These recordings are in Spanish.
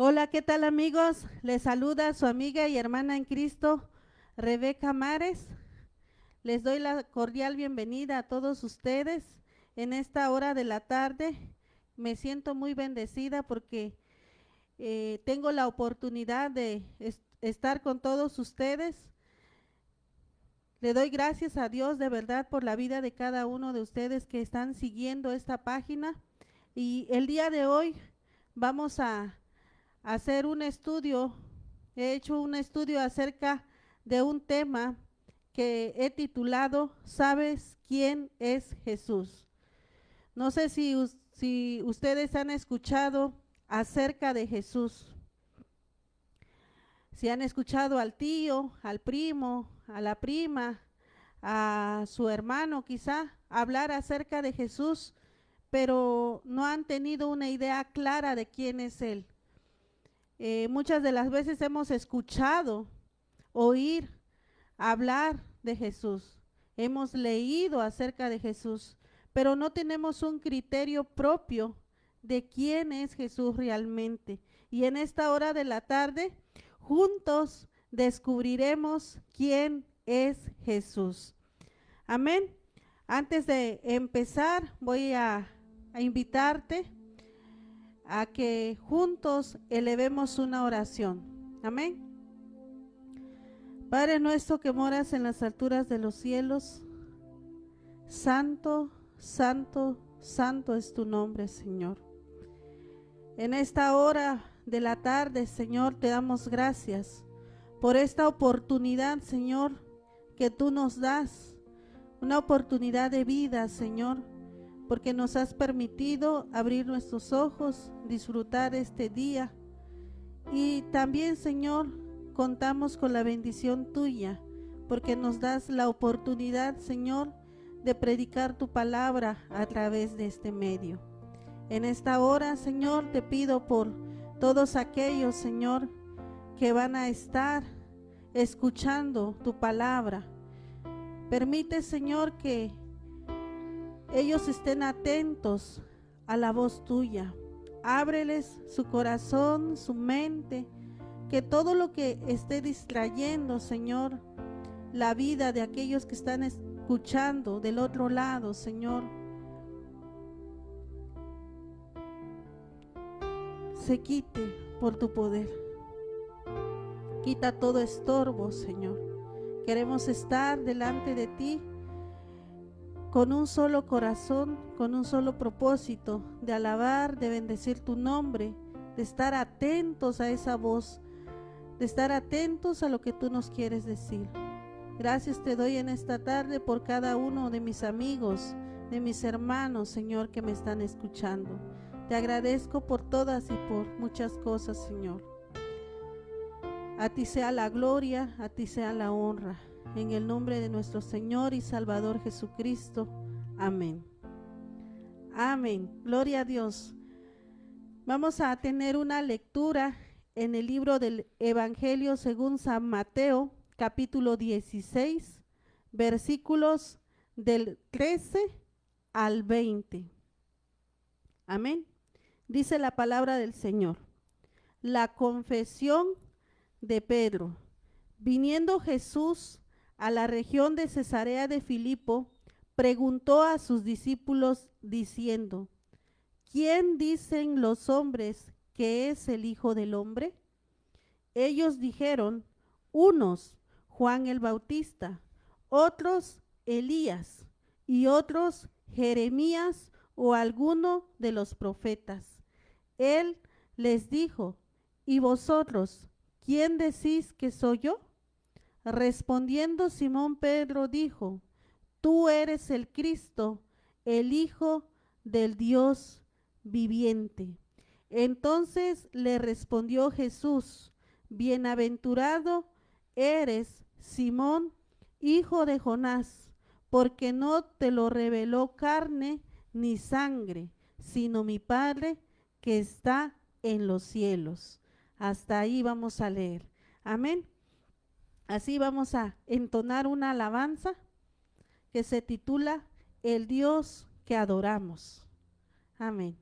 Hola, ¿qué tal amigos? Les saluda su amiga y hermana en Cristo, Rebeca Mares. Les doy la cordial bienvenida a todos ustedes en esta hora de la tarde. Me siento muy bendecida porque tengo la oportunidad de estar con todos ustedes. Le doy gracias a Dios de verdad por la vida de cada uno de ustedes que están siguiendo esta página. Y el día de hoy vamos a hacer un estudio. He hecho un estudio acerca de un tema que he titulado ¿Sabes quién es Jesús? No sé si ustedes han escuchado acerca de Jesús, si han escuchado al tío, al primo, a la prima, a su hermano quizá hablar acerca de Jesús, pero no han tenido una idea clara de quién es Él. Muchas de las veces hemos escuchado, oír, hablar de Jesús, hemos leído acerca de Jesús, pero no tenemos un criterio propio de quién es Jesús realmente. Y en esta hora de la tarde, juntos descubriremos quién es Jesús. Amén. Antes de empezar, voy a invitarte a que juntos elevemos una oración. Amén. Padre nuestro que moras en las alturas de los cielos, santo, santo, santo es tu nombre, Señor. En esta hora de la tarde, Señor, te damos gracias por esta oportunidad, Señor, que tú nos das, una oportunidad de vida, Señor, porque nos has permitido abrir nuestros ojos, disfrutar este día. Y también, Señor, contamos con la bendición tuya, porque nos das la oportunidad, Señor, de predicar tu palabra a través de este medio. En esta hora, Señor, te pido por todos aquellos, Señor, que van a estar escuchando tu palabra. Permite, Señor, que ellos estén atentos a la voz tuya. Ábreles su corazón, su mente, que todo lo que esté distrayendo, Señor, la vida de aquellos que están escuchando del otro lado, Señor, se quite por tu poder. Quita todo estorbo, Señor. Queremos estar delante de ti con un solo corazón, con un solo propósito, de alabar, de bendecir tu nombre, de estar atentos a esa voz, de estar atentos a lo que tú nos quieres decir. Gracias te doy en esta tarde por cada uno de mis amigos, de mis hermanos, Señor, que me están escuchando. Te agradezco por todas y por muchas cosas, Señor. A ti sea la gloria, a ti sea la honra. En el nombre de nuestro Señor y Salvador Jesucristo. Amén. Amén. Gloria a Dios. Vamos a tener una lectura en el libro del Evangelio según San Mateo, capítulo 16, versículos del 13 al 20. Amén. Dice la palabra del Señor. La confesión de Pedro. Viniendo Jesús a la región de Cesarea de Filipo, preguntó a sus discípulos diciendo: ¿Quién dicen los hombres que es el Hijo del Hombre? Ellos dijeron: unos, Juan el Bautista, otros, Elías, y otros, Jeremías o alguno de los profetas. Él les dijo: ¿y vosotros, quién decís que soy yo? Respondiendo Simón Pedro dijo: tú eres el Cristo, el Hijo del Dios viviente. Entonces le respondió Jesús: bienaventurado eres, Simón, hijo de Jonás, porque no te lo reveló carne ni sangre, sino mi Padre que está en los cielos. Hasta ahí vamos a leer. Amén. Así vamos a entonar una alabanza que se titula El Dios que adoramos. Amén.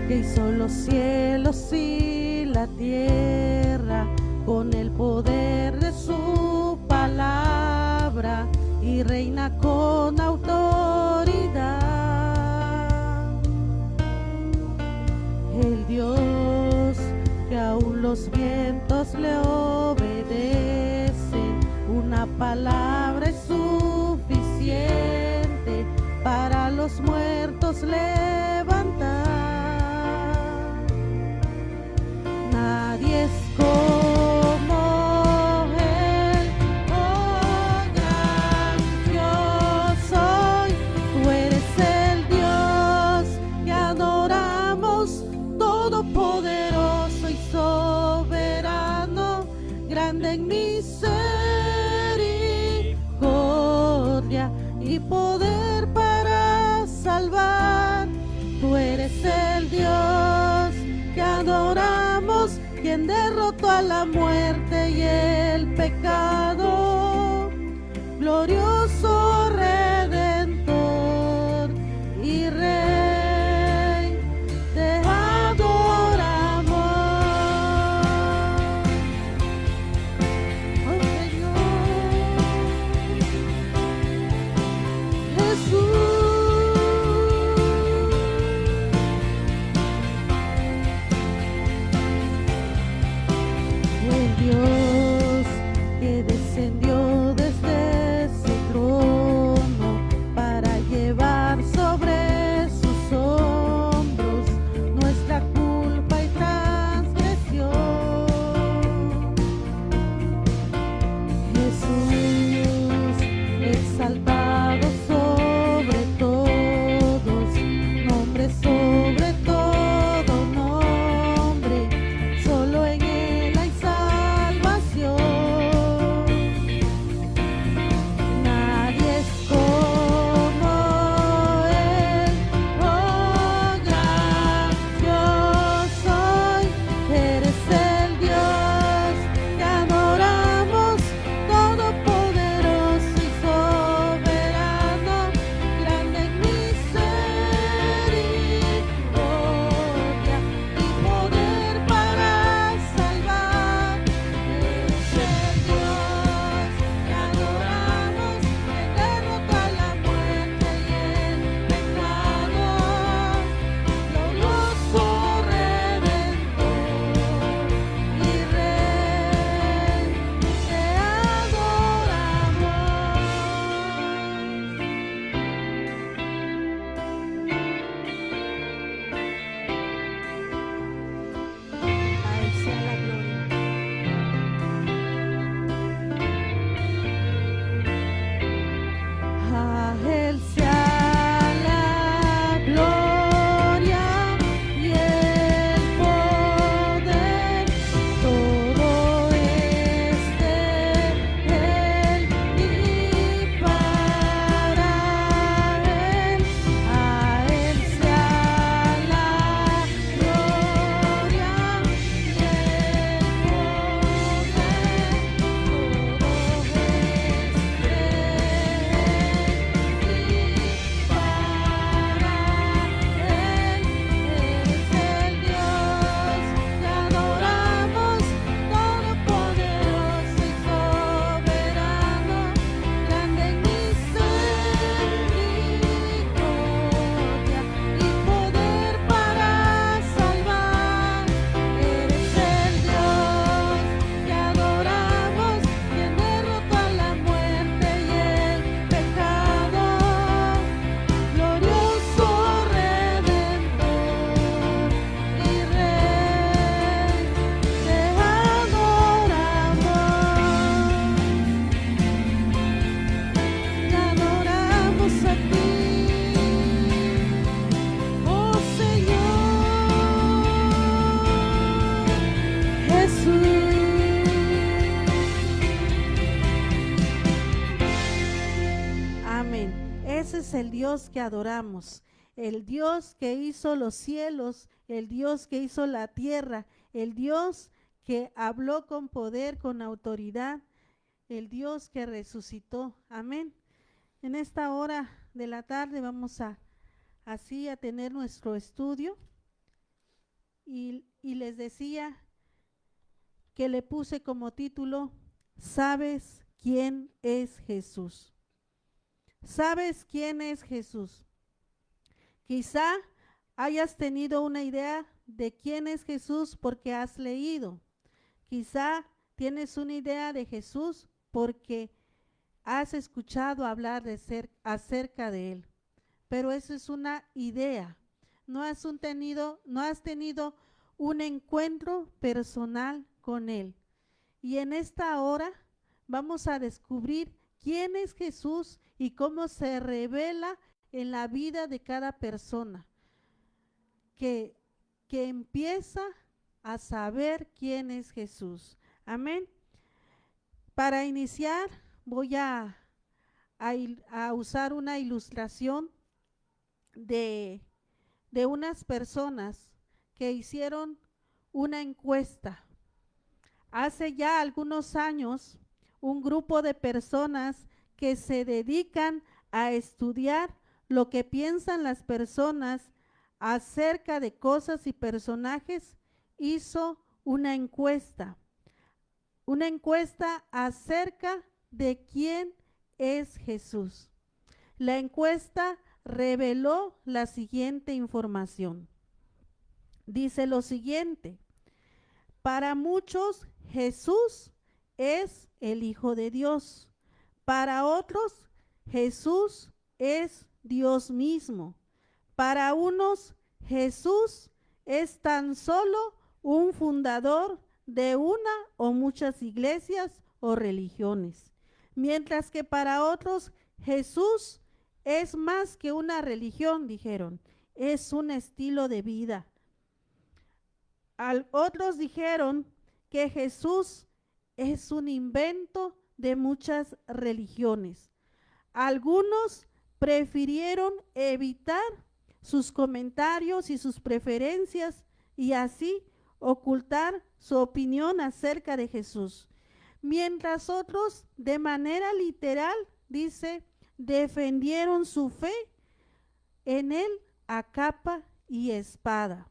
Que hizo los cielos y la tierra con el poder de su palabra y reina con autoridad. El Dios que aún los vientos le obedecen, una palabra es suficiente para los muertos levantar. Nadie es como Él, oh gran yo soy. Tú eres el Dios que adoramos, todopoderoso y soberano, grande en misericordia y poder para salvar. Tú eres el Dios que adoramos, quien derrotó a la muerte y el pecado, glorioso Redentor y Rey, te adoramos, oh Señor Jesús. Dios que descendió desde ese trono el Dios que adoramos, el Dios que hizo los cielos, el Dios que hizo la tierra, el Dios que habló con poder, con autoridad, el Dios que resucitó. Amén. En esta hora de la tarde vamos así a tener nuestro estudio y les decía que le puse como título, ¿sabes quién es Jesús? ¿Sabes quién es Jesús? Quizá hayas tenido una idea de quién es Jesús porque has leído. Quizá tienes una idea de Jesús porque has escuchado hablar acerca de él. Pero eso es una idea. No has tenido un encuentro personal con él. Y en esta hora vamos a descubrir quién es Jesús y cómo se revela en la vida de cada persona que empieza a saber quién es Jesús. Amén. Para iniciar voy a usar una ilustración de unas personas que hicieron una encuesta. Hace ya algunos años, un grupo de personas que se dedican a estudiar lo que piensan las personas acerca de cosas y personajes, hizo una encuesta acerca de quién es Jesús. La encuesta reveló la siguiente información. Dice lo siguiente: para muchos Jesús es el Hijo de Dios. Para otros Jesús es Dios mismo. Para unos Jesús es tan solo un fundador de una o muchas iglesias o religiones, mientras que para otros Jesús es más que una religión, dijeron, es un estilo de vida. Otros dijeron que Jesús es un invento de muchas religiones. Algunos prefirieron evitar sus comentarios y sus preferencias y así ocultar su opinión acerca de Jesús, mientras otros de manera literal, dice, defendieron su fe en él a capa y espada.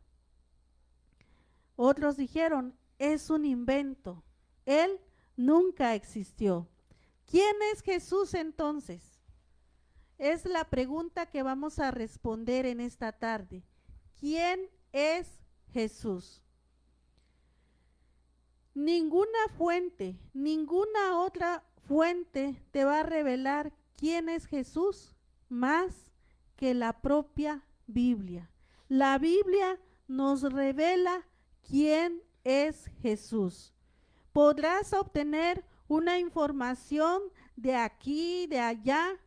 Otros dijeron, es un invento, él nunca existió. ¿Quién es Jesús entonces? Es la pregunta que vamos a responder en esta tarde. ¿Quién es Jesús? Ninguna fuente, ninguna otra fuente te va a revelar quién es Jesús más que la propia Biblia. La Biblia nos revela quién es Jesús. Podrás obtener una información de aquí, de allá,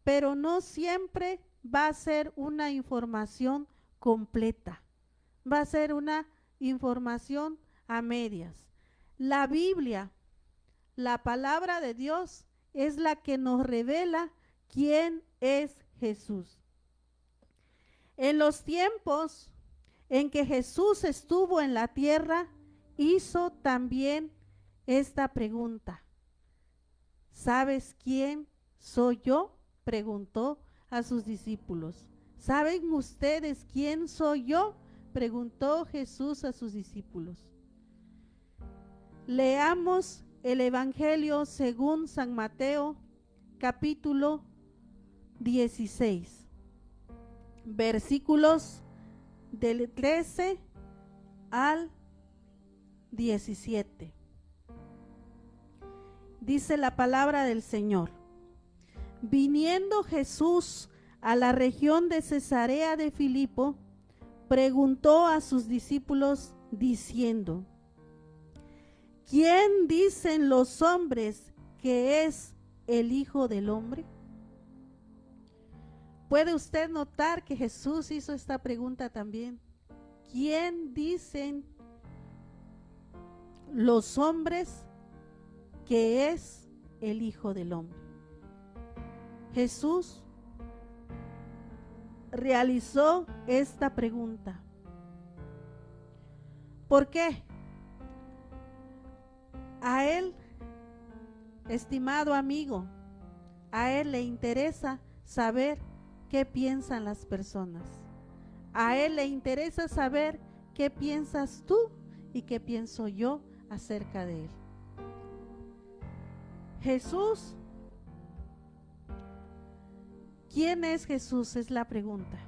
pero no siempre va a ser una información completa. Va a ser una información a medias. La Biblia, la palabra de Dios, es la que nos revela quién es Jesús. En los tiempos en que Jesús estuvo en la tierra, hizo también esta pregunta. ¿Sabes quién soy yo?, preguntó a sus discípulos. ¿Saben ustedes quién soy yo?, preguntó Jesús a sus discípulos. Leamos el Evangelio según San Mateo, capítulo 16, versículos del 13 al 17. Dice la palabra del Señor. Viniendo Jesús a la región de Cesarea de Filipo, preguntó a sus discípulos diciendo: ¿quién dicen los hombres que es el Hijo del Hombre? ¿Puede usted notar que Jesús hizo esta pregunta también? ¿Quién dicen los hombres que es el Hijo del Hombre? Jesús realizó esta pregunta. ¿Por qué? A él, estimado amigo, a él le interesa saber qué piensan las personas. A él le interesa saber qué piensas tú y qué pienso yo acerca de él. Jesús, ¿quién es Jesús? Es la pregunta.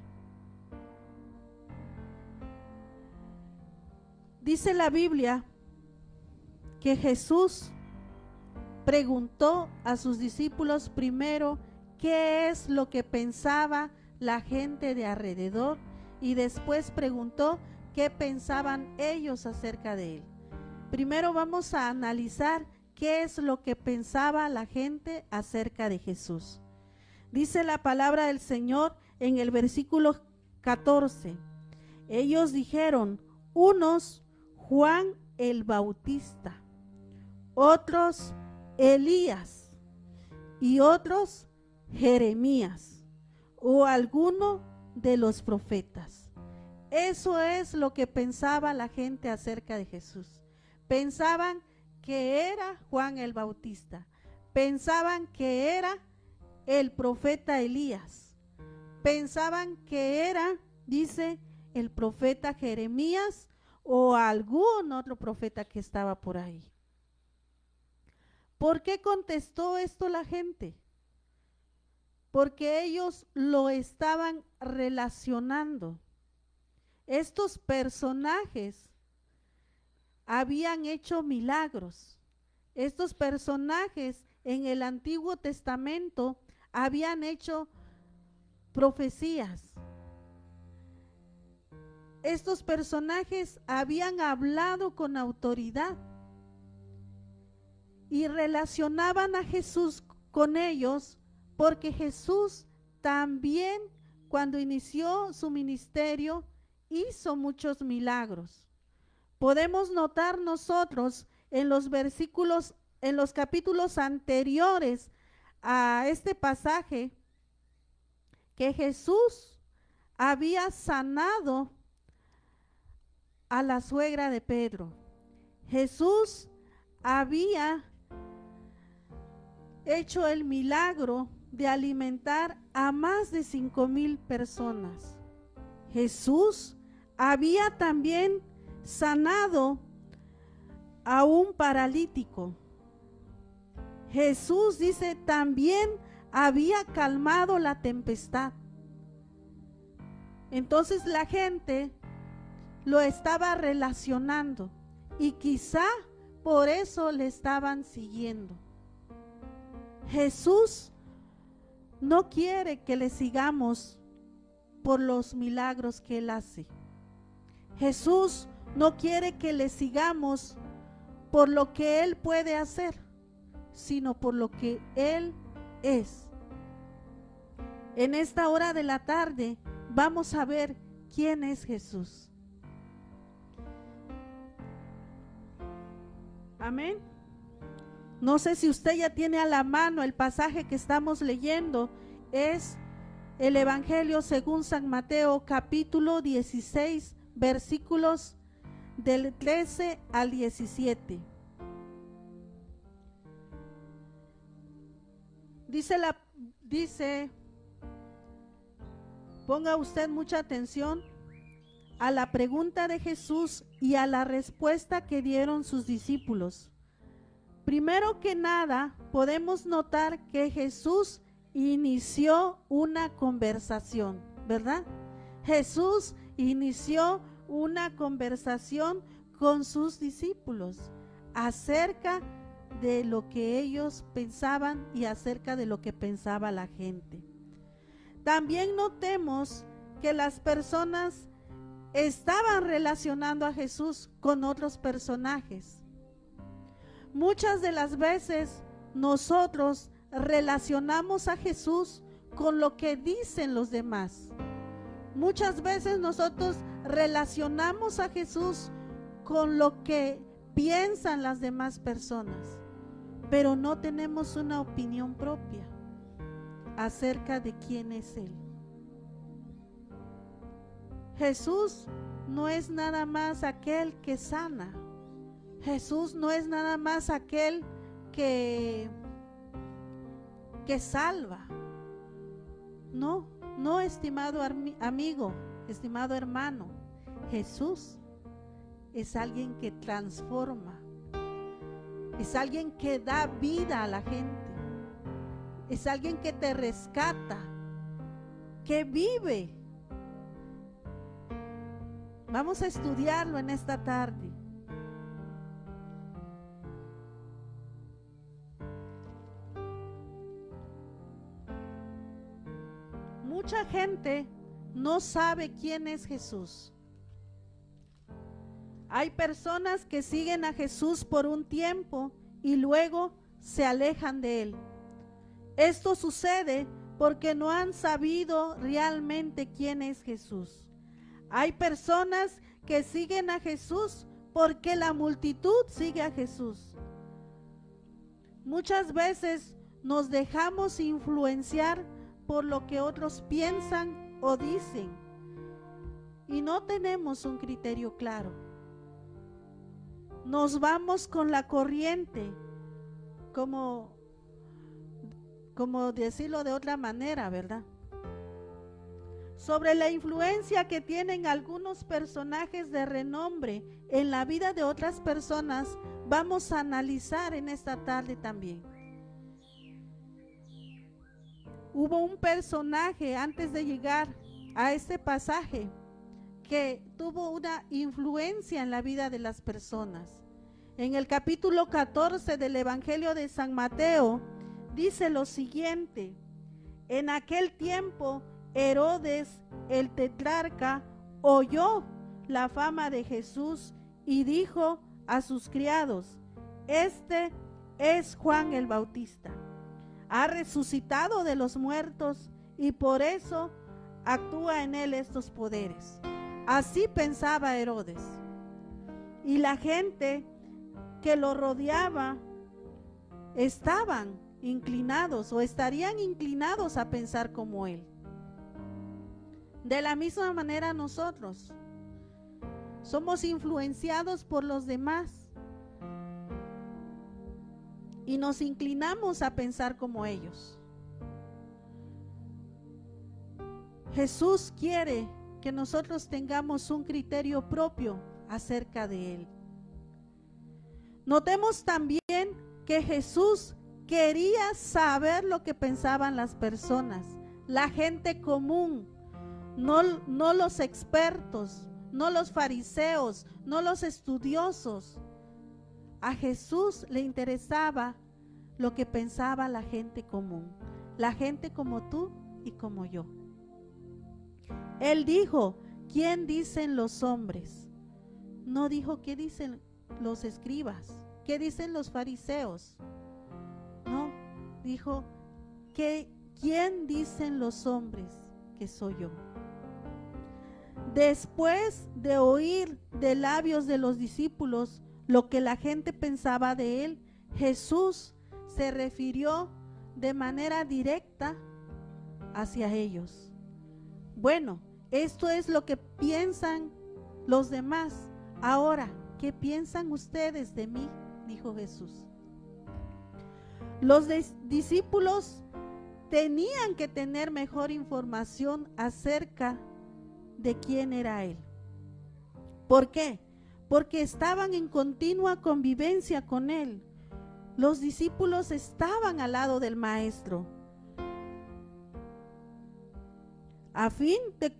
Dice la Biblia que Jesús preguntó a sus discípulos primero qué es lo que pensaba la gente de alrededor y después preguntó qué pensaban ellos acerca de él. Primero vamos a analizar qué es lo que pensaba la gente acerca de Jesús. Dice la palabra del Señor en el versículo 14. Ellos dijeron, unos Juan el Bautista, otros Elías y otros Jeremías o alguno de los profetas. Eso es lo que pensaba la gente acerca de Jesús. Pensaban que era Juan el Bautista, pensaban que era el profeta Elías, pensaban que era, dice, el profeta Jeremías o algún otro profeta que estaba por ahí. ¿Por qué contestó esto la gente? Porque ellos lo estaban relacionando. Estos personajes habían hecho milagros. Estos personajes en el Antiguo Testamento habían hecho profecías. Estos personajes habían hablado con autoridad y relacionaban a Jesús con ellos porque Jesús también, cuando inició su ministerio, hizo muchos milagros. Podemos notar nosotros en los versículos, en los capítulos anteriores a este pasaje, que Jesús había sanado a la suegra de Pedro. Jesús había hecho el milagro de alimentar a más de 5,000 personas. Jesús había también sanado a un paralítico. Jesús, dice, también había calmado la tempestad. Entonces la gente lo estaba relacionando y quizá por eso le estaban siguiendo. Jesús no quiere que le sigamos por los milagros que Él hace. Jesús no quiere que le sigamos por lo que Él puede hacer, sino por lo que Él es. En esta hora de la tarde vamos a ver quién es Jesús. Amén. No sé si usted ya tiene a la mano el pasaje que estamos leyendo. Es el Evangelio según San Mateo, capítulo 16, versículos del 13 al 17. Dice, ponga usted mucha atención a la pregunta de Jesús y a la respuesta que dieron sus discípulos. Primero que nada, podemos notar que Jesús inició una conversación, ¿verdad? Jesús inició una conversación con sus discípulos acerca de lo que ellos pensaban y acerca de lo que pensaba la gente. También notemos que las personas estaban relacionando a Jesús con otros personajes. Muchas de las veces nosotros relacionamos a Jesús con lo que dicen los demás. Muchas veces nosotros relacionamos a Jesús con lo que piensan las demás personas, pero no tenemos una opinión propia acerca de quién es Él. Jesús no es nada más aquel que sana. Jesús no es nada más aquel que salva. No, no, estimado amigo, estimado hermano. Jesús es alguien que transforma. Es alguien que da vida a la gente. Es alguien que te rescata, que vive. Vamos a estudiarlo en esta tarde. Mucha gente no sabe quién es Jesús. Hay personas que siguen a Jesús por un tiempo y luego se alejan de él. Esto sucede porque no han sabido realmente quién es Jesús. Hay personas que siguen a Jesús porque la multitud sigue a Jesús. Muchas veces nos dejamos influenciar por lo que otros piensan o dicen y no tenemos un criterio claro. Nos vamos con la corriente, como decirlo de otra manera, ¿verdad? Sobre la influencia que tienen algunos personajes de renombre en la vida de otras personas, vamos a analizar en esta tarde también. Hubo un personaje antes de llegar a este pasaje que tuvo una influencia en la vida de las personas. En el capítulo 14 del Evangelio de San Mateo dice lo siguiente: en aquel tiempo Herodes el tetrarca oyó la fama de Jesús y dijo a sus criados: este es Juan el Bautista, ha resucitado de los muertos y por eso actúa en él estos poderes. Así pensaba Herodes. Y la gente que lo rodeaba estaban inclinados o estarían inclinados a pensar como él. De la misma manera nosotros somos influenciados por los demás y nos inclinamos a pensar como ellos. Jesús quiere que nosotros tengamos un criterio propio acerca de él. Notemos también que Jesús quería saber lo que pensaban las personas, la gente común, no los expertos, no los fariseos, no los estudiosos. A Jesús le interesaba lo que pensaba la gente común, la gente como tú y como yo. Él dijo: ¿quién dicen los hombres? No dijo qué dicen los escribas, qué dicen los fariseos. No, dijo: ¿quién dicen los hombres que soy yo? Después de oír de labios de los discípulos lo que la gente pensaba de él, Jesús se refirió de manera directa hacia ellos. Bueno, esto es lo que piensan los demás. Ahora, ¿qué piensan ustedes de mí?, dijo Jesús. Los discípulos tenían que tener mejor información acerca de quién era él. ¿Por qué? Porque estaban en continua convivencia con él. Los discípulos estaban al lado del maestro, a fin de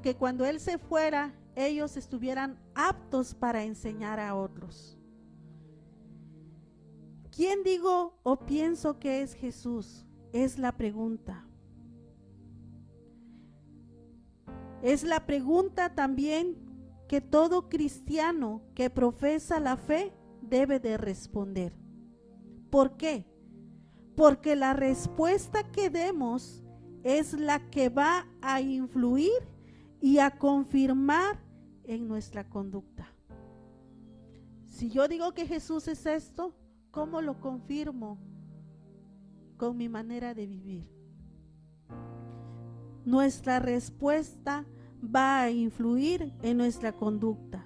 que cuando él se fuera, ellos estuvieran aptos para enseñar a otros. ¿Quién digo o pienso que es Jesús? Es la pregunta. Es la pregunta también que todo cristiano que profesa la fe debe de responder. ¿Por qué? Porque la respuesta que demos es la que va a influir y a confirmar en nuestra conducta. Si yo digo que Jesús es esto, ¿cómo lo confirmo? Con mi manera de vivir. Nuestra respuesta va a influir en nuestra conducta.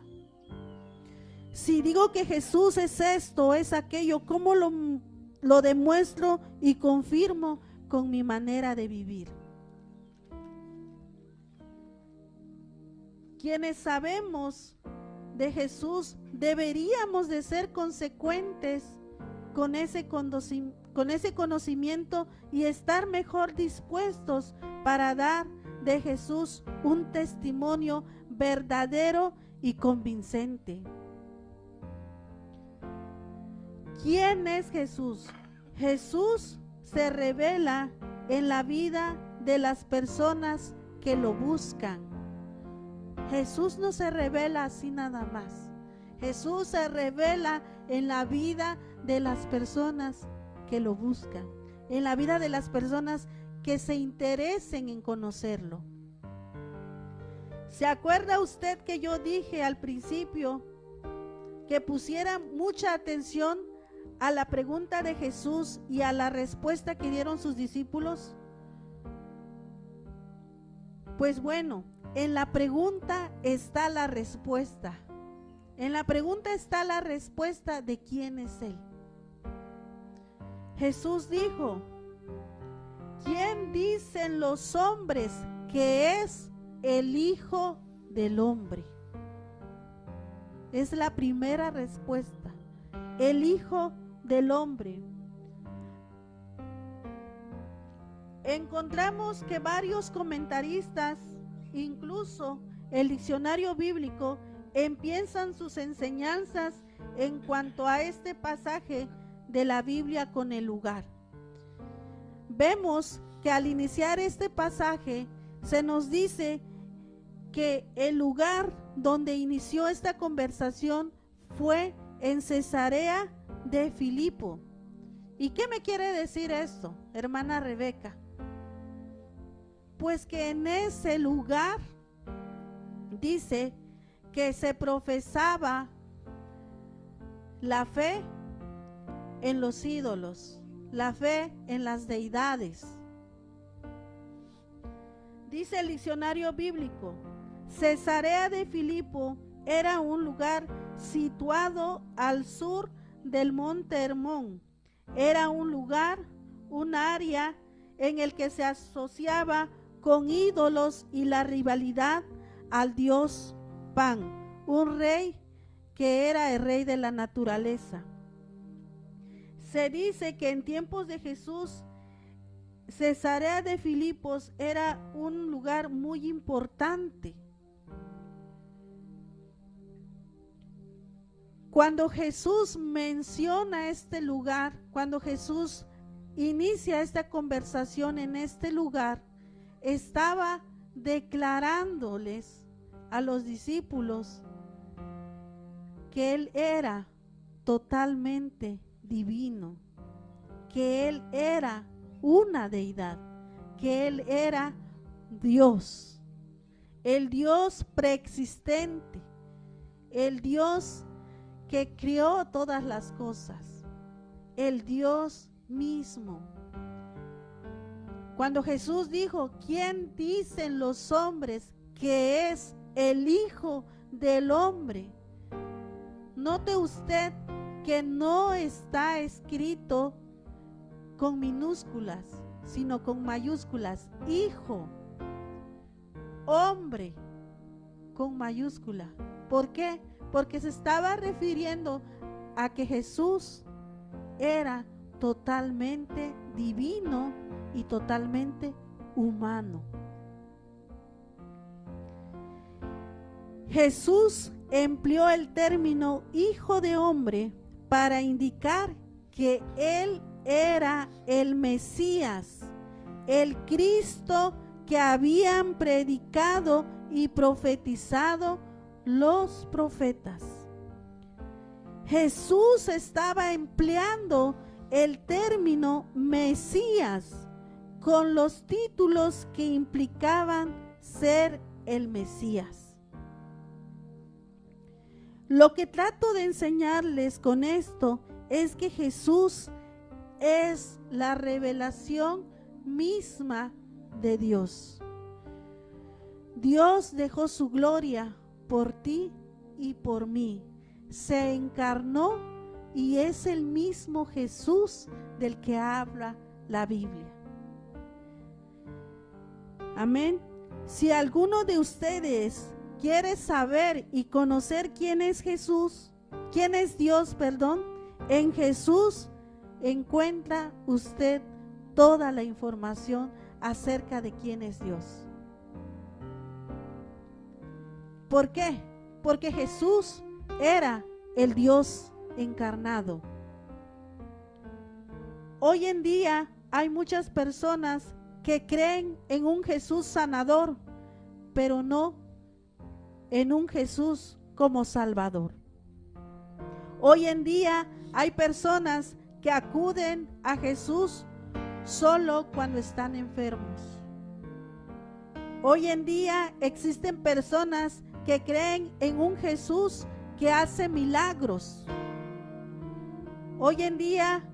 Si digo que Jesús es esto, es aquello, ¿cómo lo demuestro y confirmo? Con mi manera de vivir. Quienes sabemos de Jesús deberíamos de ser consecuentes con ese conocimiento y estar mejor dispuestos para dar de Jesús un testimonio verdadero y convincente. ¿Quién es Jesús? Jesús se revela en la vida de las personas que lo buscan. Jesús no se revela así nada más. Jesús se revela en la vida de las personas que lo buscan, en la vida de las personas que se interesen en conocerlo. ¿Se acuerda usted que yo dije al principio que pusiera mucha atención a la pregunta de Jesús y a la respuesta que dieron sus discípulos? Pues bueno, en la pregunta está la respuesta. En la pregunta está la respuesta de quién es Él. Jesús dijo: ¿quién dicen los hombres que es el Hijo del Hombre? Es la primera respuesta. El Hijo del Hombre. Encontramos que varios comentaristas, incluso el diccionario bíblico, empiezan sus enseñanzas en cuanto a este pasaje de la Biblia con el lugar. Vemos que al iniciar este pasaje se nos dice que el lugar donde inició esta conversación fue en Cesarea de Filipo. ¿Y qué me quiere decir esto, hermana Rebeca? Pues que en ese lugar dice que se profesaba la fe en los ídolos, la fe en las deidades. Dice el diccionario bíblico: Cesarea de Filipo era un lugar situado al sur del monte Hermón. Era un lugar, un área en el que se asociaba con ídolos y la rivalidad al dios Pan, un rey que era el rey de la naturaleza. Se dice que en tiempos de Jesús, Cesarea de Filipos era un lugar muy importante. Cuando Jesús menciona este lugar, cuando Jesús inicia esta conversación en este lugar, estaba declarándoles a los discípulos que Él era totalmente divino, que Él era una deidad, que Él era Dios, el Dios preexistente, el Dios que creó todas las cosas, el Dios mismo. Cuando Jesús dijo: ¿quién dicen los hombres que es el Hijo del Hombre? Note usted que no está escrito con minúsculas, sino con mayúsculas. Hijo, hombre, con mayúscula. ¿Por qué? Porque se estaba refiriendo a que Jesús era totalmente divino y totalmente humano. Jesús empleó el término Hijo de Hombre para indicar que Él era el Mesías, el Cristo que habían predicado y profetizado los profetas. Jesús estaba empleando el término Mesías con los títulos que implicaban ser el Mesías. Lo que trato de enseñarles con esto es que Jesús es la revelación misma de Dios. Dios dejó su gloria por ti y por mí. Se encarnó y es el mismo Jesús del que habla la Biblia. Amén. Si alguno de ustedes quiere saber y conocer quién es Jesús, quién es Dios, en Jesús encuentra usted toda la información acerca de quién es Dios. ¿Por qué? Porque Jesús era el Dios encarnado. Hoy en día hay muchas personas que creen en un Jesús sanador, pero no en un Jesús como Salvador. Hoy en día hay personas que acuden a Jesús solo cuando están enfermos. Hoy en día existen personas que creen en un Jesús que hace milagros. Hoy en día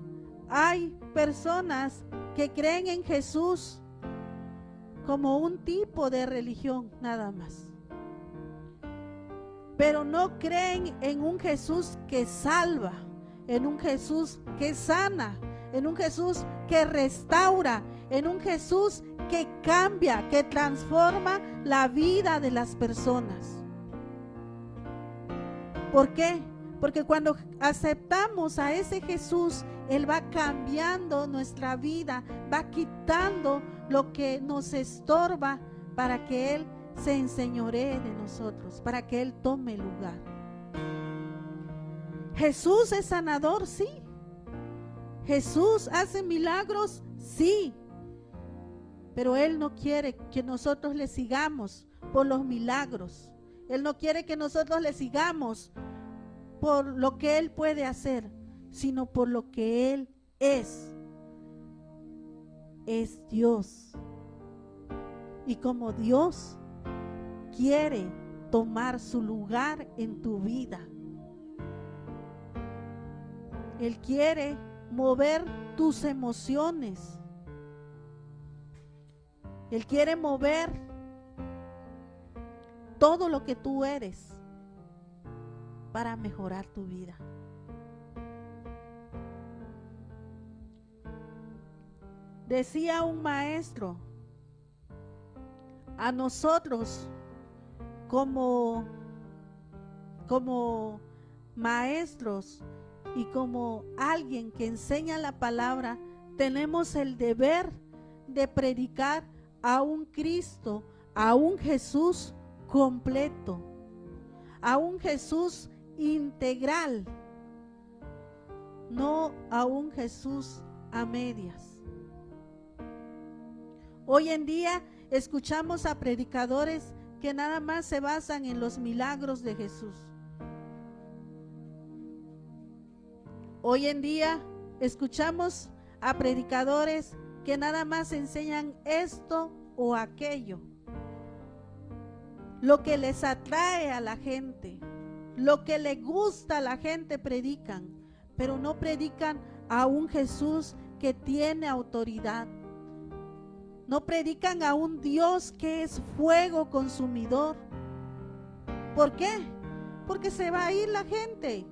hay personas que creen en Jesús como un tipo de religión nada más, pero no creen en un Jesús que salva, en un Jesús que sana, en un Jesús que restaura, en un Jesús que cambia, que transforma la vida de las personas. ¿Por qué? Porque cuando aceptamos a ese Jesús, Él va cambiando nuestra vida, va quitando lo que nos estorba para que Él se enseñoree de nosotros, para que Él tome lugar. Jesús es sanador, sí. Jesús hace milagros, sí. Pero Él no quiere que nosotros le sigamos por los milagros. Él no quiere que nosotros le sigamos por lo que Él puede hacer, sino por lo que Él es. Es Dios. Y como Dios quiere tomar su lugar en tu vida, Él quiere mover tus emociones. Él quiere mover todo lo que tú eres para mejorar tu vida. Decía un maestro, a nosotros como maestros y como alguien que enseña la palabra, tenemos el deber de predicar a un Cristo, a un Jesús completo, a un Jesús integral, no a un Jesús a medias. Hoy en día escuchamos a predicadores que nada más se basan en los milagros de Jesús. Hoy en día escuchamos a predicadores que nada más enseñan esto o aquello. Lo que les atrae a la gente, lo que le gusta a la gente predican, pero no predican a un Jesús que tiene autoridad. No predican a un Dios que es fuego consumidor. ¿Por qué? Porque se va a ir la gente.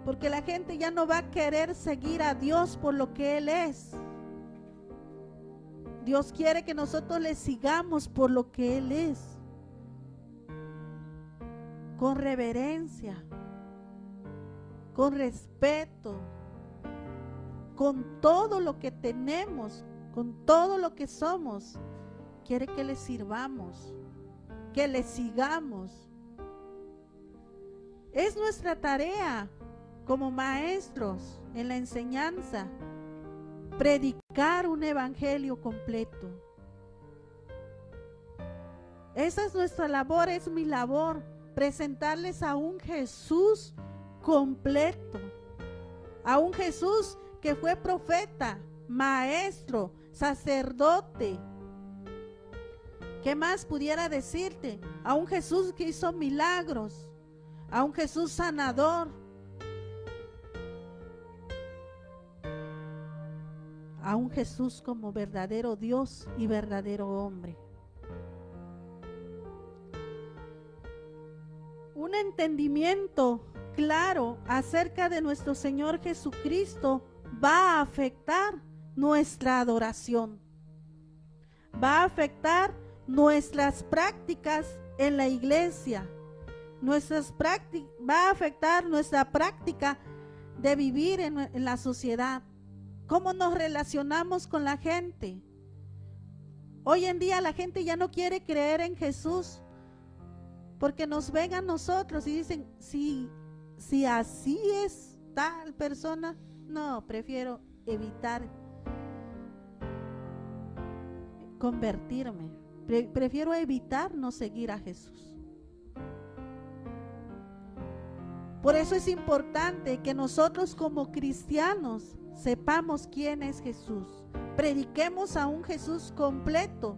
Porque la gente ya no va a querer seguir a Dios por lo que Él es. Dios quiere que nosotros le sigamos por lo que Él es. Con reverencia, con respeto, con todo lo que tenemos, con todo lo que somos. Quiere que le sirvamos, que le sigamos. Es nuestra tarea como maestros en la enseñanza, predicar un evangelio completo. Esa es nuestra labor, es mi labor, presentarles a un Jesús completo, a un Jesús que fue profeta, maestro, sacerdote. ¿Qué más pudiera decirte? A un Jesús que hizo milagros, a un Jesús sanador, a un Jesús como verdadero Dios y verdadero hombre. un entendimiento claro acerca de nuestro Señor Jesucristo va a afectar nuestra adoración, va a afectar nuestras prácticas en la iglesia, va a afectar nuestra práctica de vivir en la sociedad, cómo nos relacionamos con la gente. Hoy en día la gente ya no quiere creer en Jesús porque nos ven a nosotros y dicen, si así es tal persona, no, prefiero evitar convertirme, prefiero evitar no seguir a Jesús. Por eso es importante que nosotros como cristianos sepamos quién es Jesús. Prediquemos a un Jesús completo.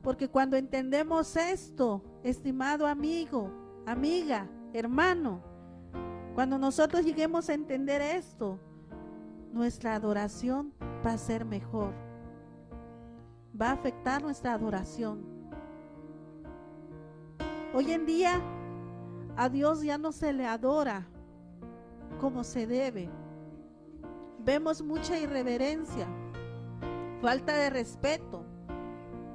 Porque cuando entendemos esto, estimado amigo, amiga, hermano, cuando nosotros lleguemos a entender esto, nuestra adoración va a ser mejor. Va a afectar nuestra adoración. Hoy en día, a Dios ya no se le adora como se debe. Vemos mucha irreverencia, falta de respeto.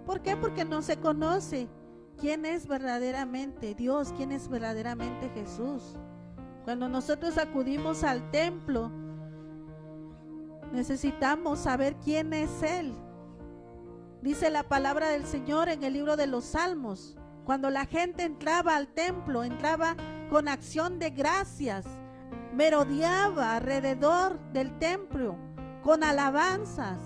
¿Por qué? Porque no se conoce quién es verdaderamente Dios, quién es verdaderamente Jesús. Cuando nosotros acudimos al templo, necesitamos saber quién es Él. Dice la palabra del Señor en el libro de los Salmos, cuando la gente entraba al templo, entraba con acción de gracias, merodeaba alrededor del templo con alabanzas.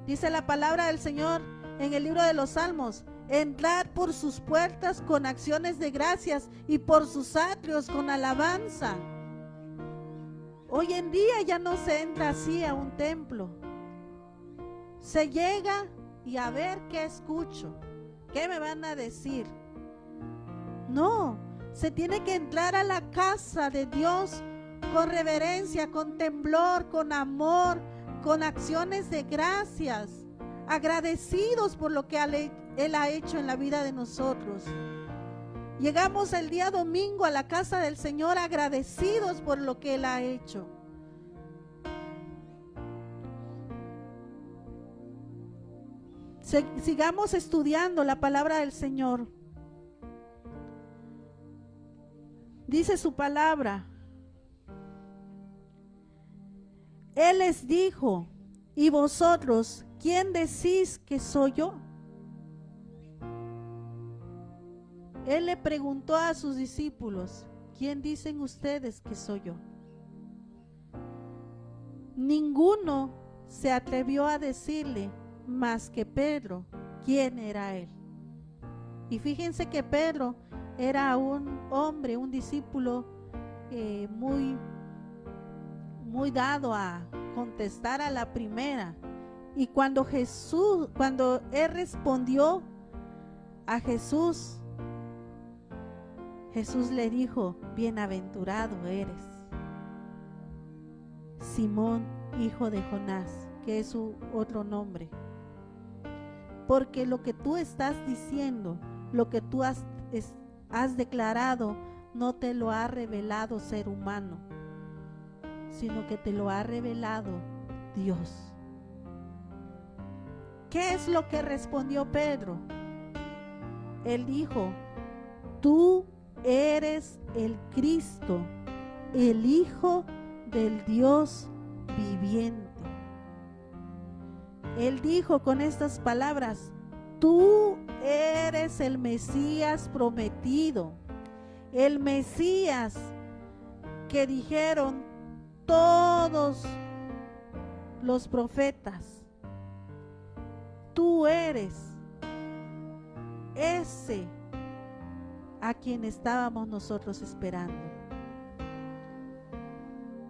Dice la palabra del Señor en el libro de los Salmos, entrar por sus puertas con acciones de gracias y por sus atrios con alabanza. Hoy en día ya no se entra así a un templo. Se llega y a ver qué escucho, qué me van a decir. No, se tiene que entrar a la casa de Dios con reverencia, con temblor, con amor, con acciones de gracias, agradecidos por lo que Él ha hecho en la vida de nosotros. Llegamos el día domingo a la casa del Señor agradecidos por lo que Él ha hecho. Sigamos estudiando la palabra del Señor. Dice su palabra. Él les dijo, ¿y vosotros quién decís que soy yo? Él le preguntó a sus discípulos, ¿quién dicen ustedes que soy yo? Ninguno se atrevió a decirle más que Pedro, ¿quién era él? Y fíjense que Pedro era un hombre, un discípulo muy dado a contestar a la primera. Y cuando él respondió a Jesús, Jesús le dijo, bienaventurado eres, Simón, hijo de Jonás, que es su otro nombre. Porque lo que tú estás diciendo, lo que tú has declarado, no te lo ha revelado ser humano, sino que te lo ha revelado Dios. ¿Qué es lo que respondió Pedro? Él dijo, tú eres el Cristo, el Hijo del Dios viviente. Él dijo con estas palabras, tú eres el Mesías prometido, el Mesías que dijeron todos los profetas. Tú eres ese a quien estábamos nosotros esperando.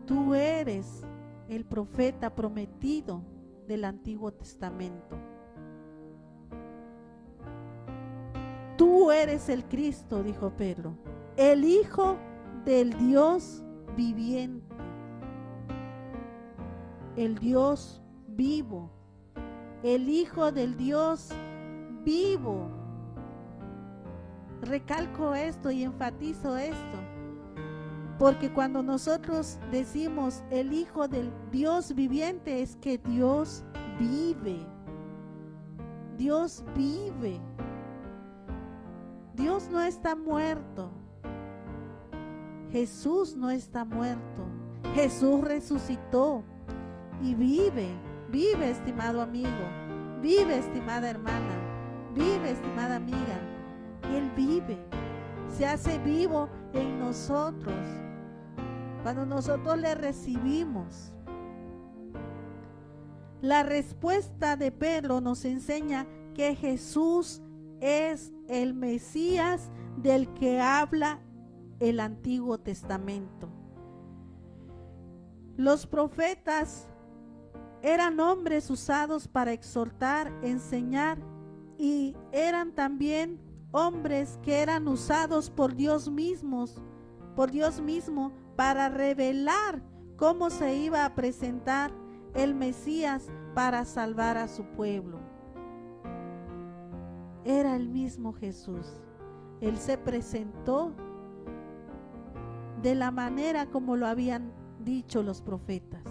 Tú eres el profeta prometido del Antiguo Testamento. Tú eres el Cristo, dijo Pedro, el Hijo del Dios viviente, el Dios vivo, el Hijo del Dios vivo. Recalco esto y enfatizo esto, porque cuando nosotros decimos el Hijo del Dios viviente, es que Dios vive. Dios vive. Dios no está muerto. Jesús no está muerto. Jesús resucitó y vive. Vive, estimado amigo. Vive, estimada hermana. Vive, estimada amiga. Él vive. Se hace vivo en nosotros. Cuando nosotros le recibimos. La respuesta de Pedro nos enseña que Jesús es el Mesías del que habla el Antiguo Testamento. Los profetas eran hombres usados para exhortar, enseñar, y eran también hombres que eran usados por Dios mismo para revelar cómo se iba a presentar el Mesías para salvar a su pueblo. Era el mismo Jesús. Él se presentó de la manera como lo habían dicho los profetas.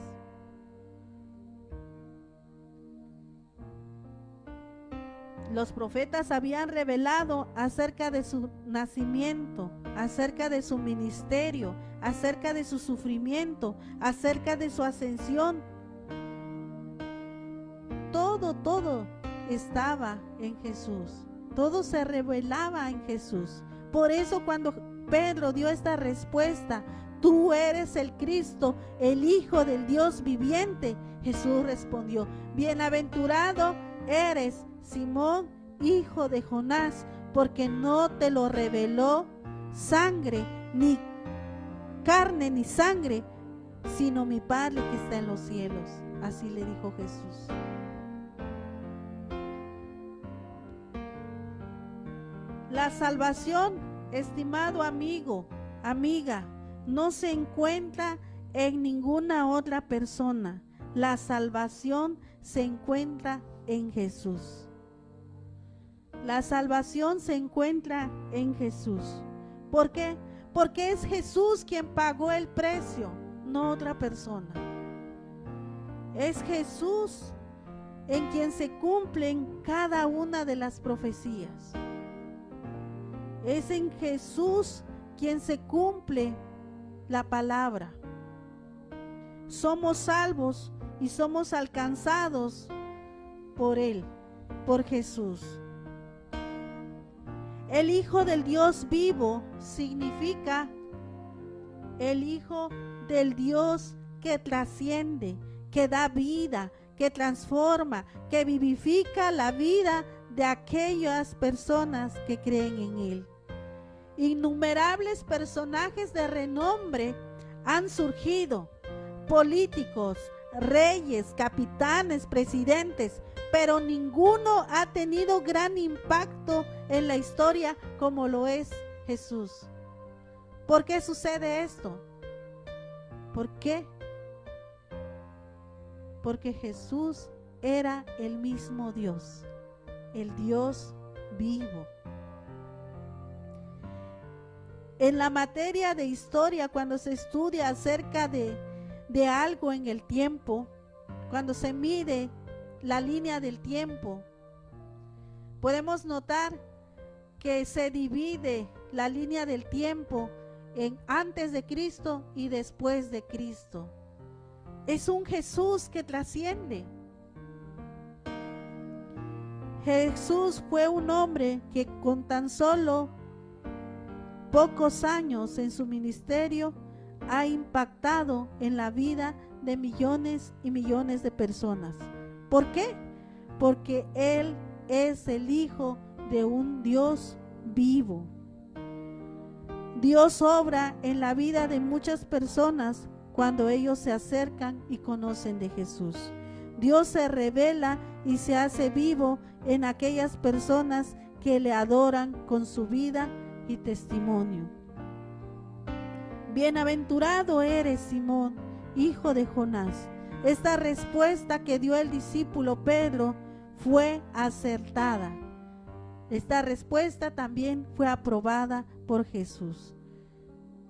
Los profetas habían revelado acerca de su nacimiento, acerca de su ministerio, acerca de su sufrimiento, acerca de su ascensión. Todo estaba en Jesús. Todo se revelaba en Jesús. Por eso cuando Pedro dio esta respuesta, tú eres el Cristo, el Hijo del Dios viviente, Jesús respondió, bienaventurado eres, Simón, hijo de Jonás, porque no te lo reveló sangre, ni carne, ni sangre, sino mi Padre que está en los cielos. Así le dijo Jesús. La salvación, estimado amigo, amiga, no se encuentra en ninguna otra persona. La salvación se encuentra en Jesús. La salvación se encuentra en Jesús. ¿Por qué? Porque es Jesús quien pagó el precio, no otra persona. Es Jesús en quien se cumplen cada una de las profecías. Es en Jesús quien se cumple la palabra. Somos salvos y somos alcanzados por Él, por Jesús. El Hijo del Dios vivo significa el Hijo del Dios que trasciende, que da vida, que transforma, que vivifica la vida de aquellas personas que creen en Él. Innumerables personajes de renombre han surgido, políticos, reyes, capitanes, presidentes, pero ninguno ha tenido gran impacto en la historia como lo es Jesús. ¿Por qué sucede esto? ¿Por qué? Porque Jesús era el mismo Dios, el Dios vivo. En la materia de historia, cuando se estudia acerca de algo en el tiempo, cuando se mide la línea del tiempo, podemos notar que se divide la línea del tiempo en antes de Cristo y después de Cristo. Es un Jesús que trasciende. Jesús fue un hombre que con tan solo pocos años en su ministerio ha impactado en la vida de millones y millones de personas. ¿Por qué? Porque Él es el Hijo de un Dios vivo. Dios obra en la vida de muchas personas cuando ellos se acercan y conocen de Jesús. Dios se revela y se hace vivo en aquellas personas que le adoran con su vida y testimonio. Bienaventurado eres, Simón, hijo de Jonás. Esta respuesta que dio el discípulo Pedro fue acertada. Esta respuesta también fue aprobada por Jesús.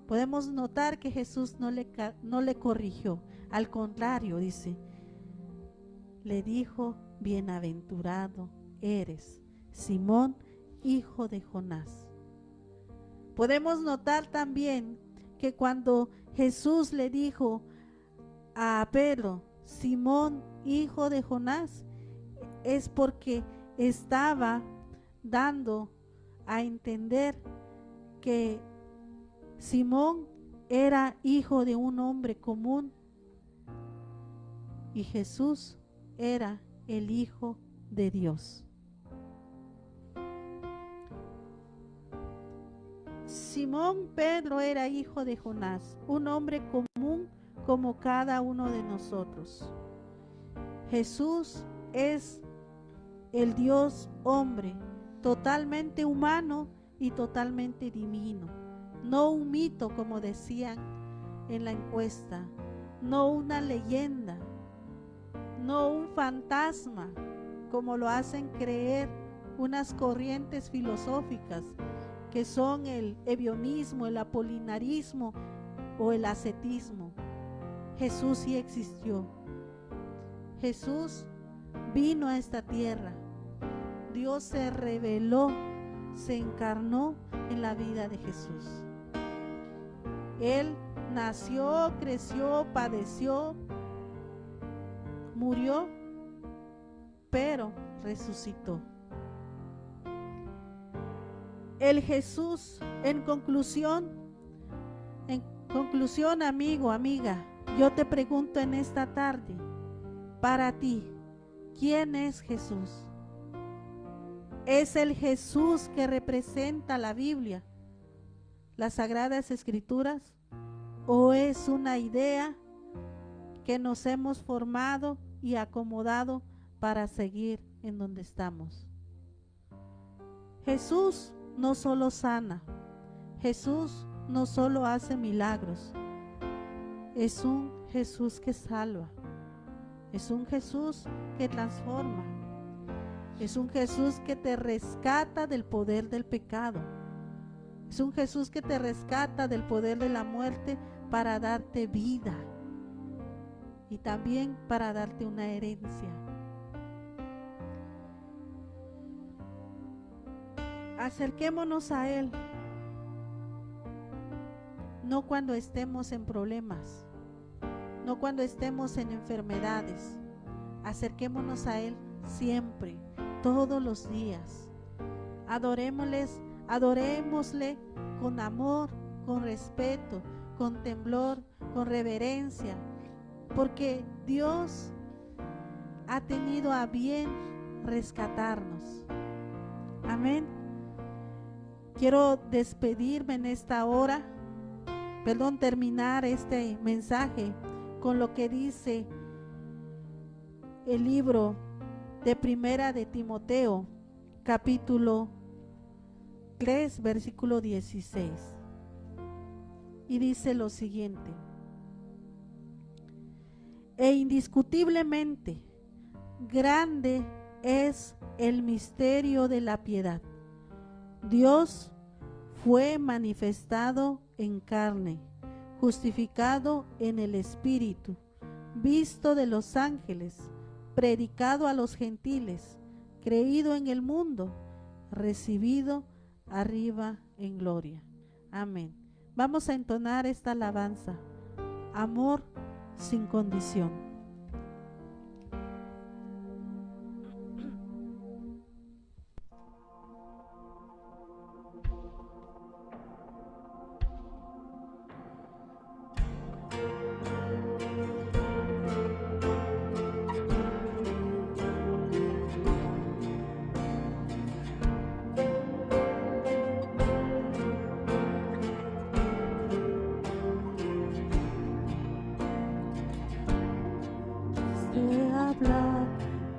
Podemos notar que Jesús no le corrigió, al contrario, dice, le dijo: bienaventurado eres, Simón, hijo de Jonás. Podemos notar también que cuando Jesús le dijo a Pedro: Simón, hijo de Jonás, es porque estaba dando a entender que Simón era hijo de un hombre común y Jesús era el Hijo de Dios. Simón Pedro era hijo de Jonás, un hombre común como cada uno de nosotros. Jesús es el Dios hombre, totalmente humano y totalmente divino. No un mito, como decían en la encuesta, no una leyenda, no un fantasma, como lo hacen creer unas corrientes filosóficas que son el ebionismo, el apolinarismo o el ascetismo. Jesús sí existió. Jesús vino a esta tierra. Dios se reveló, se encarnó en la vida de Jesús. Él nació, creció, padeció, murió, pero resucitó. El Jesús, en conclusión, amigo, amiga, yo te pregunto en esta tarde, para ti, ¿quién es Jesús? ¿Es el Jesús que representa la Biblia, las Sagradas Escrituras? ¿O es una idea que nos hemos formado y acomodado para seguir en donde estamos? Jesús no solo sana, Jesús no solo hace milagros, es un Jesús que salva, es un Jesús que transforma, es un Jesús que te rescata del poder del pecado, es un Jesús que te rescata del poder de la muerte para darte vida y también para darte una herencia. Acerquémonos a Él, no cuando estemos en problemas, no cuando estemos en enfermedades. Acerquémonos a Él siempre, todos los días. Adorémosle con amor, con respeto, con temblor, con reverencia, porque Dios ha tenido a bien rescatarnos. Amén. Quiero despedirme en esta hora, terminar este mensaje con lo que dice el libro de Primera de Timoteo, capítulo 3, versículo 16. Y dice lo siguiente: e indiscutiblemente grande es el misterio de la piedad. Dios fue manifestado en carne, justificado en el Espíritu, visto de los ángeles, predicado a los gentiles, creído en el mundo, recibido arriba en gloria. Amén. Vamos a entonar esta alabanza: amor sin condición.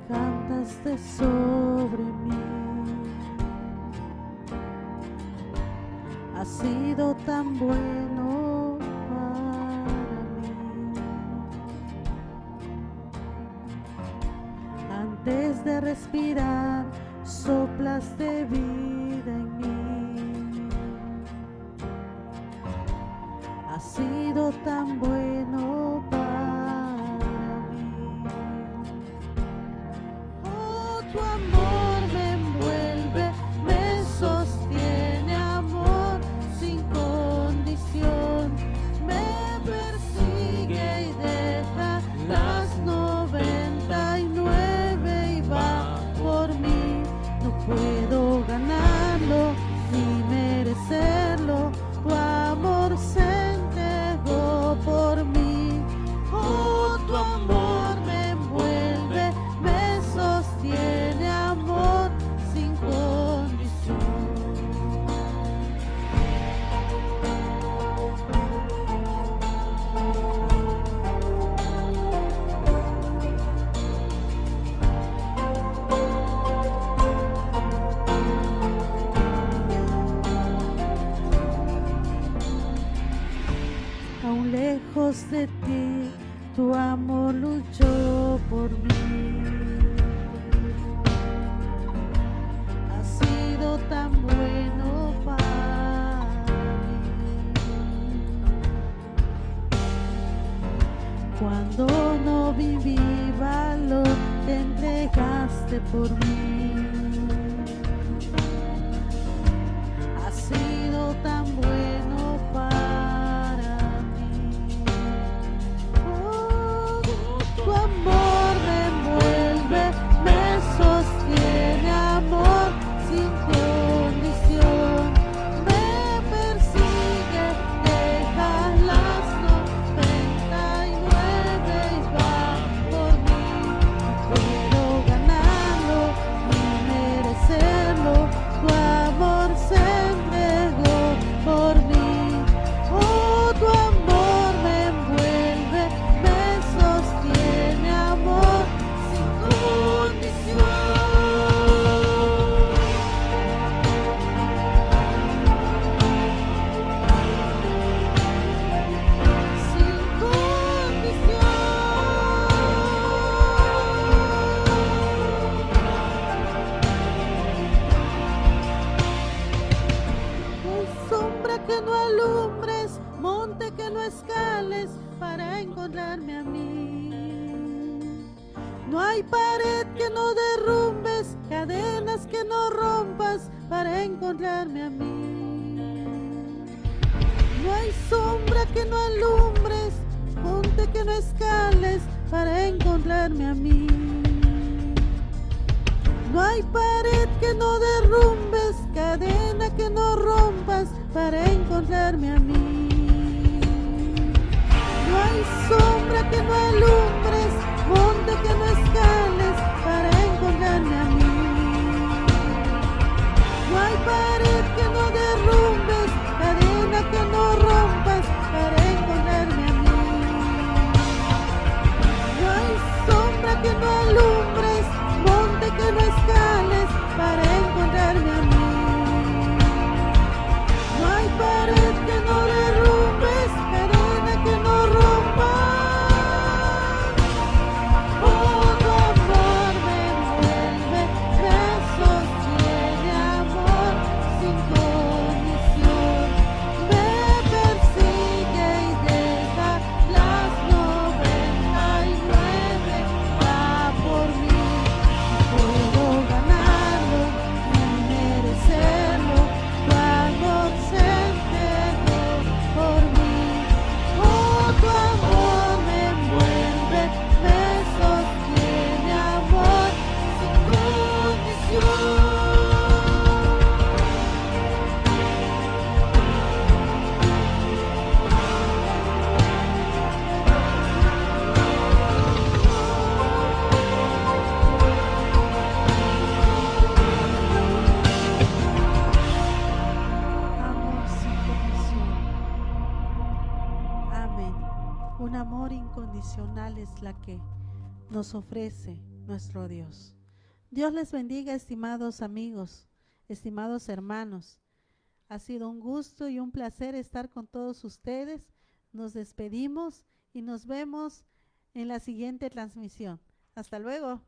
Cantaste sobre mí, has sido tan bueno para mí. Antes de respirar soplaste vida lejos de ti, tu amor luchó por mí. Has sido tan bueno para mí. Cuando no vi valor, te entregaste por mí. Has sido tan bueno para mí. Oh, tu amor me envuelve, me sostiene, amor sin condición. Me persigue, deja las 99 y va por mí. Puedo ganarlo y merecerlo. Tu amor se entregó por mí. Oh, tu amor me envuelve, me sostiene, amor sin condición. Sin condición. No hay sombra que no alumbres, monte que no escales para encontrarme a mí. No hay pared que no derrumbes, cadenas que no rompas para encontrarme a mí. No hay sombra que no alumbres, monte que no escales para encontrarme a mí. No hay pared que no derrumbes, cadena que no rompas para encontrarme a mí. No hay sombra que no alumbres, monte que no escales para encontrarme a mí. No hay pared que no derrumbes, cadena que no rompas para encontrarme a mí. No hay sombra que no alumbres, monte que no escales para encontrarme a mí. No hay pared que no derrumbes, cadena que no rompas. Oh, tu amor me envuelve, me sostiene, amor sin condición. Me persigue y deja las 99, va por mí. Puedo ganarlo y merecerlo. Tu amor se entregó por mí. Oh, tu amor me envuelve, me sostiene, amor sin condición. Amor sin condición. Amén. Un amor incondicional es la que nos ofrece nuestro Dios. Dios les bendiga, estimados amigos, estimados hermanos. Ha sido un gusto y un placer estar con todos ustedes. Nos despedimos y nos vemos en la siguiente transmisión. Hasta luego.